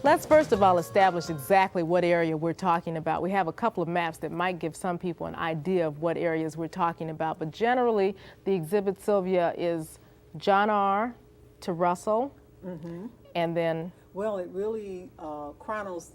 Let's first of all establish exactly what area we're talking about. We have a couple of maps that might give some people an idea of what areas we're talking about, but generally the exhibit, Sylvia, is John R. to Russell, and then... Well, it really chronicles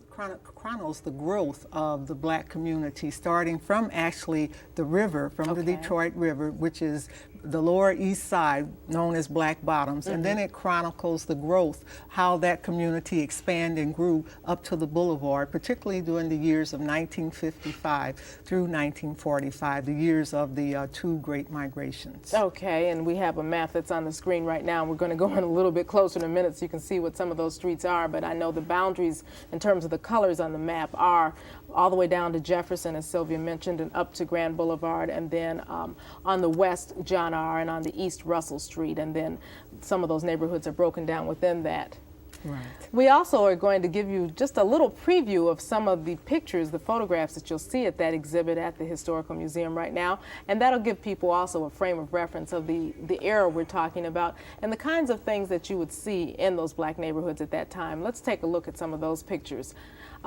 the growth of the black community, starting from actually the river, from the Detroit River, which is the lower east side, known as Black Bottoms, and then it chronicles the growth, how that community expanded and grew up to the boulevard, particularly during the years of 1955 through 1945, the years of the two great migrations. Okay, and we have a map that's on the screen right now. We're going to go in a little bit closer in a minute so you can see what some of those streets are, but I know the boundaries in terms of the colors on the map are all the way down to Jefferson, as Sylvia mentioned, and up to Grand Boulevard, and then on the west, John R., and on the east, Russell Street, and then some of those neighborhoods are broken down within that. Right. We also are going to give you just a little preview of some of the pictures, the photographs that you'll see at that exhibit at the Historical Museum right now, and that'll give people also a frame of reference of the era we're talking about and the kinds of things that you would see in those black neighborhoods at that time. Let's take a look at some of those pictures.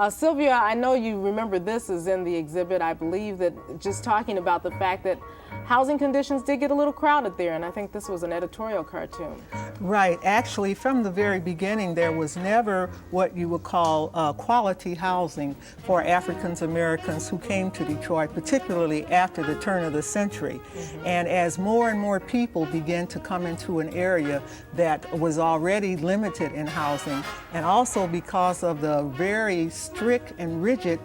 Sylvia, I know you remember this is in the exhibit. I believe that just talking about the fact that housing conditions did get a little crowded there, and I think this was an editorial cartoon. Right. Actually, from the very beginning, there was never what you would call quality housing for African Americans who came to Detroit, particularly after the turn of the century. And as more and more people began to come into an area that was already limited in housing, and also because of the very strict and rigid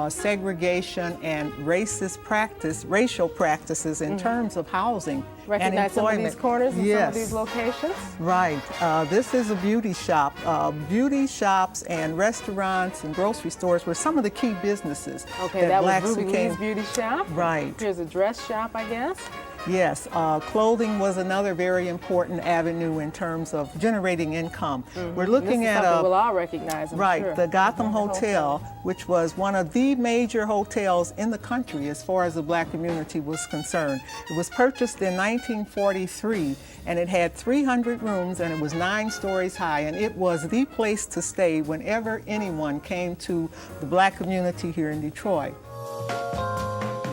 segregation and racial practices in terms of housing and employment. Recognize some of these corners and some of these locations? Right. This is a beauty shop. Beauty shops and restaurants and grocery stores were some of the key businesses. Okay, that was Ruby Lee's beauty shop. Right. Here's a dress shop, I guess. Yes, clothing was another very important avenue in terms of generating income. We're looking this is at something we'll all recognize, I'm right, sure. the Gotham Hotel, which was one of the major hotels in the country as far as the black community was concerned. It was purchased in 1943, and it had 300 rooms, and it was 9 stories high, and it was the place to stay whenever anyone came to the black community here in Detroit.